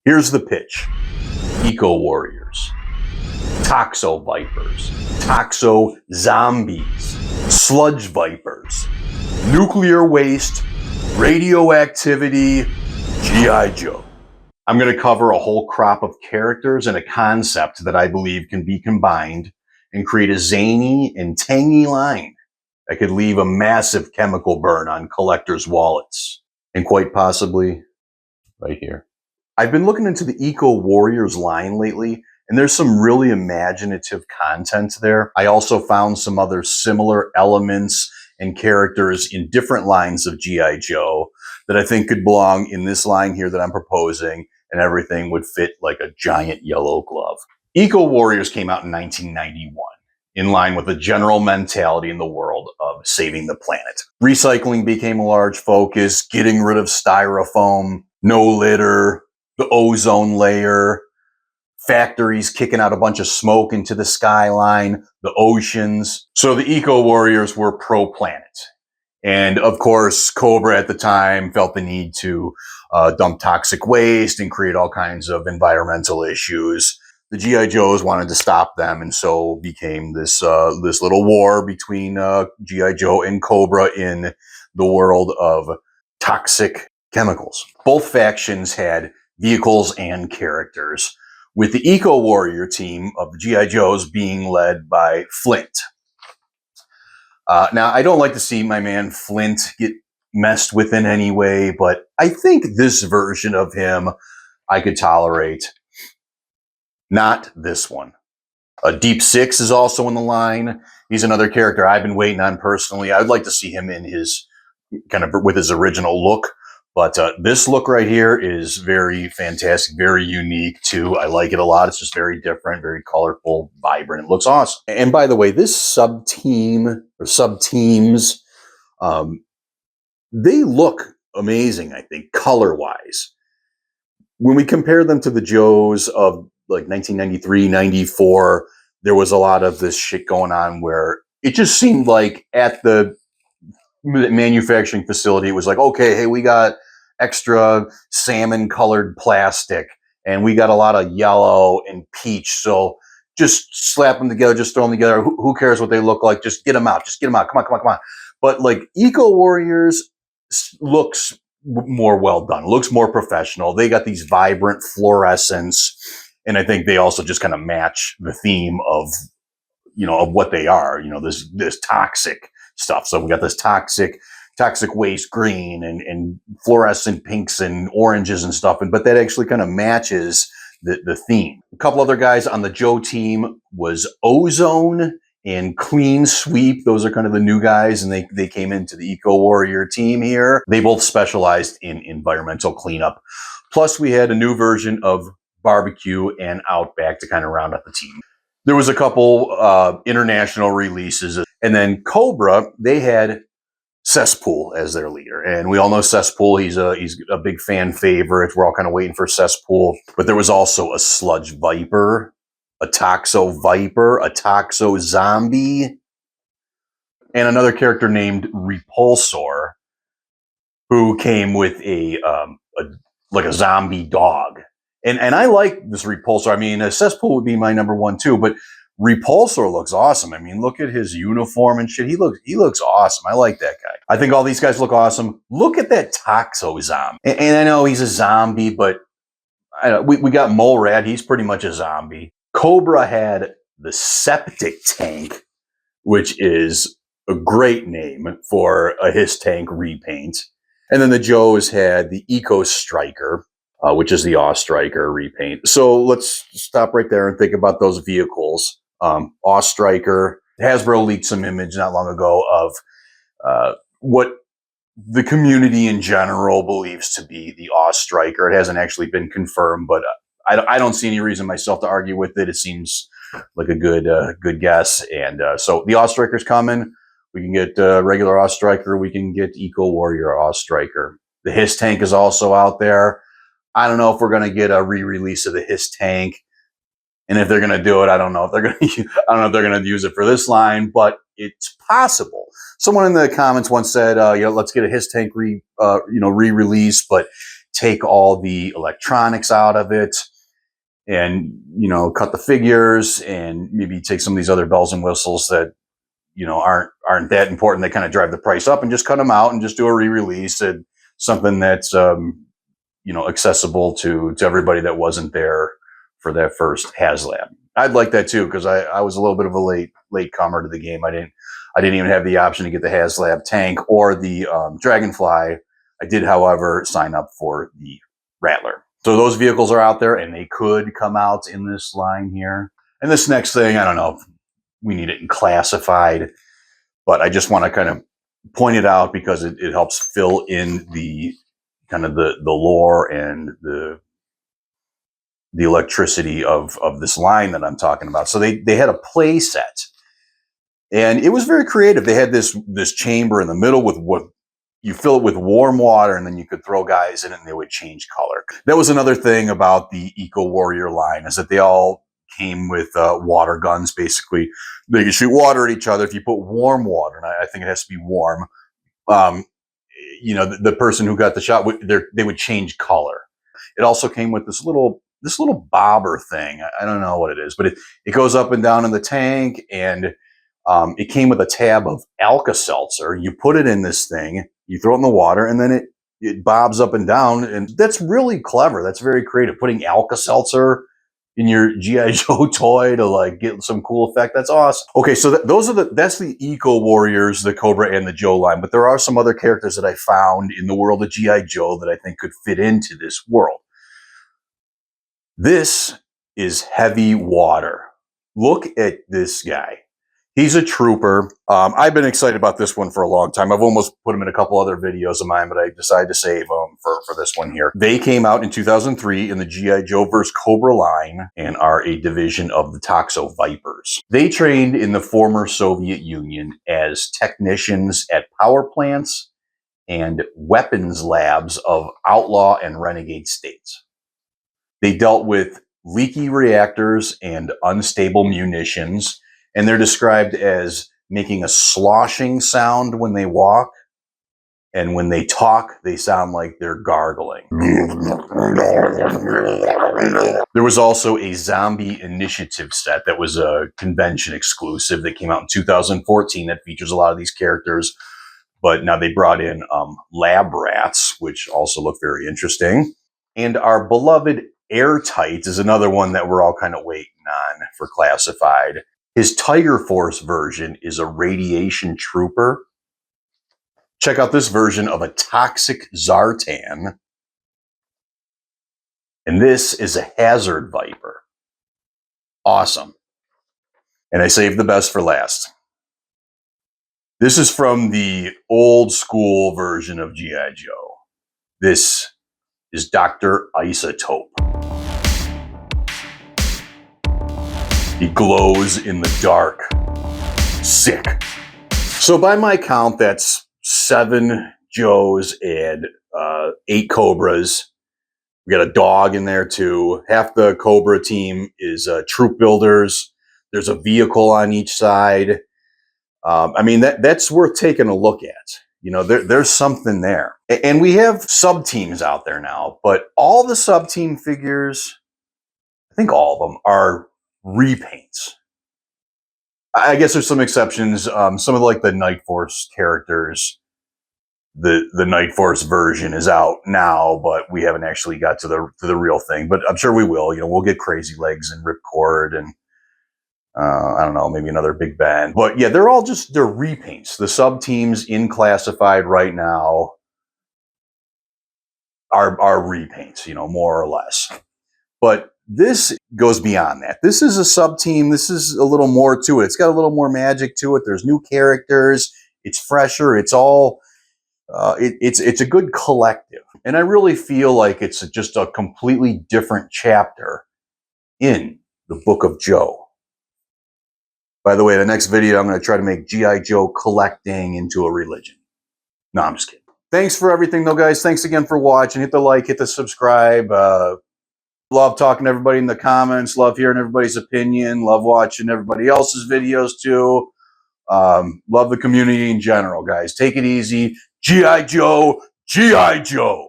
Here's the pitch. Eco Warriors, Toxo Vipers, Toxo Zombies, Sludge Vipers, Nuclear Waste, Radioactivity, G.I. Joe. I'm going to cover a whole crop of characters and a concept that I believe can be combined and create a zany and tangy line that could leave a massive chemical burn on collectors' wallets. And quite possibly right here. I've been looking into the Eco Warriors line lately, and there's some really imaginative content there. I also found some other similar elements and characters in different lines of G.I. Joe that I think could belong in this line here that I'm proposing, and everything would fit like a giant yellow glove. Eco Warriors came out in 1991, in line with the general mentality in the world of saving the planet. Recycling became a large focus, getting rid of styrofoam, no litter, the ozone layer, factories kicking out a bunch of smoke into the skyline, the oceans. So the Eco Warriors were pro-planet. And of course, Cobra at the time felt the need to dump toxic waste and create all kinds of environmental issues. The G.I. Joes wanted to stop them, and so became this little war between G.I. Joe and Cobra in the world of toxic chemicals. Both factions had vehicles and characters, with the Eco Warrior team of the G.I. Joes being led by Flint. Now, I don't like to see my man Flint get messed with in any way, but I think this version of him I could tolerate. Not this one. Deep Six is also in the line. He's another character I've been waiting on personally. I'd like to see him in his kind of with his original look. But this look right here is very fantastic, very unique too. I like it a lot. It's just very different, very colorful, vibrant. It looks awesome. And by the way, this sub-team or sub-teams, they look amazing, I think, color-wise. When we compare them to the Joes of like 1993, 94, there was a lot of this shit going on where it just seemed like at the manufacturing facility, it was like, okay, hey, we got extra salmon colored plastic and we got a lot of yellow and peach. So just slap them together, just throw them together. Who cares what they look like? Just get them out. Just get them out. Come on, come on, come on. But like Eco Warriors looks more well done, looks more professional. They got these vibrant fluorescence. And I think they also just kind of match the theme of, of what they are, this toxic stuff. So we got this toxic waste green and fluorescent pinks and oranges and stuff. But that actually kind of matches the theme. A couple other guys on the Joe team was Ozone and Clean Sweep. Those are kind of the new guys, and they came into the Eco Warrior team here. They both specialized in environmental cleanup. Plus, we had a new version of Barbecue and Outback to kind of round out the team. There was a couple international releases, and then Cobra, they had Cesspool as their leader, and we all know Cesspool. He's a big fan favorite. We're all kind of waiting for Cesspool, but there was also a Sludge Viper, a Toxo Viper, a Toxo Zombie, and another character named Repulsor, who came with a zombie dog. And I like this Repulsor. I mean, Cesspool would be my number one too, but Repulsor looks awesome. I mean, look at his uniform and shit. He looks awesome. I like that guy. I think all these guys look awesome. Look at that Toxo zombie. And I know he's a zombie, but we got Mole Rat. He's pretty much a zombie. Cobra had the Septic Tank, which is a great name for a His Tank repaint. And then the Joes had the Eco Striker, which is the Awe Striker repaint. So let's stop right there and think about those vehicles. Awe Striker, Hasbro leaked some image not long ago of what the community in general believes to be the Awe Striker. It hasn't actually been confirmed, but I don't see any reason myself to argue with it. It seems like a good guess. And so the Awe Striker's coming. We can get regular Awe Striker. We can get Eco Warrior Awe Striker. The His Tank is also out there. I don't know if we're going to get a re-release of the His Tank, and if they're going to do it, I don't know if they're going to use it for this line, but it's possible. Someone in the comments once said, let's get a His Tank re-release, but take all the electronics out of it and, you know, cut the figures and maybe take some of these other bells and whistles that, you know, aren't that important. They kind of drive the price up, and just cut them out and just do a re-release and something that's, you know, accessible to everybody that wasn't there for that first HasLab. I'd like that too, because I was a little bit of a late comer to the game. I didn't even have the option to get the HasLab tank or the Dragonfly. I did, however, sign up for the Rattler. So those vehicles are out there, and they could come out in this line here. And this next thing, I don't know if we need it in classified, but I just want to kind of point it out because it helps fill in the kind of the lore and the electricity of this line that I'm talking about. So they had a play set, and it was very creative. They had this chamber in the middle with what you fill it with warm water, and then you could throw guys in it and they would change color. That was another thing about the Eco Warrior line, is that they all came with water guns. Basically, they could shoot water at each other if you put warm water, and I think it has to be warm. You know, the person who got the shot, they would change color. It also came with this little bobber thing. I don't know what it is, but it goes up and down in the tank, and it came with a tab of Alka-Seltzer. You put it in this thing, you throw it in the water, and then it bobs up and down, and that's really clever. That's very creative. Putting Alka-Seltzer in your G.I. Joe toy to like get some cool effect. That's awesome. Okay, so that's the Eco Warriors, the Cobra and the Joe line, but there are some other characters that I found in the world of G.I. Joe that I think could fit into this world. This is Heavy Water. Look at this guy. He's a trooper. I've been excited about this one for a long time. I've almost put him in a couple other videos of mine, but I decided to save them for this one here. They came out in 2003 in the G.I. Joe vs. Cobra line and are a division of the Toxo Vipers. They trained in the former Soviet Union as technicians at power plants and weapons labs of outlaw and renegade states. They dealt with leaky reactors and unstable munitions, and they're described as making a sloshing sound when they walk, and when they talk, they sound like they're gargling. There was also a Zombie Initiative set that was a convention exclusive that came out in 2014 that features a lot of these characters, but now they brought in lab rats, which also look very interesting. And our beloved Airtight is another one that we're all kind of waiting on for classified. His Tiger Force version is a radiation trooper. Check out this version of a toxic Zartan. And this is a Hazard Viper. Awesome. And I saved the best for last. This is from the old school version of G.I. Joe. This is Dr. Isotope. He glows in the dark. Sick. So by my count, that's 7 Joes and 8 Cobras. We got a dog in there too. Half the Cobra team is troop builders. There's a vehicle on each side. I mean, that's worth taking a look at. You know, there's something there. And we have sub-teams out there now, but all the sub-team figures, I think all of them, are repaints. I guess there's some exceptions. Some of like the Night Force characters, the Night Force version is out now, but we haven't actually got to the real thing. But I'm sure we will. You know, we'll get Crazy Legs and Ripcord and I don't know, maybe another Big Ben. But yeah, they're repaints. The sub teams in classified right now are repaints, you know, more or less. But this goes beyond that. This is a sub team. This is a little more to it. It's got a little more magic to it. There's new characters. It's fresher. It's all. It's a good collective, and I really feel like it's just a completely different chapter in the Book of Joe. By the way, the next video, I'm going to try to make G.I. Joe collecting into a religion. No, I'm just kidding. Thanks for everything, though, guys. Thanks again for watching. Hit the like, hit the subscribe. Love talking to everybody in the comments. Love hearing everybody's opinion. Love watching everybody else's videos, too. Love the community in general, guys. Take it easy. G.I. Joe, G.I. Joe.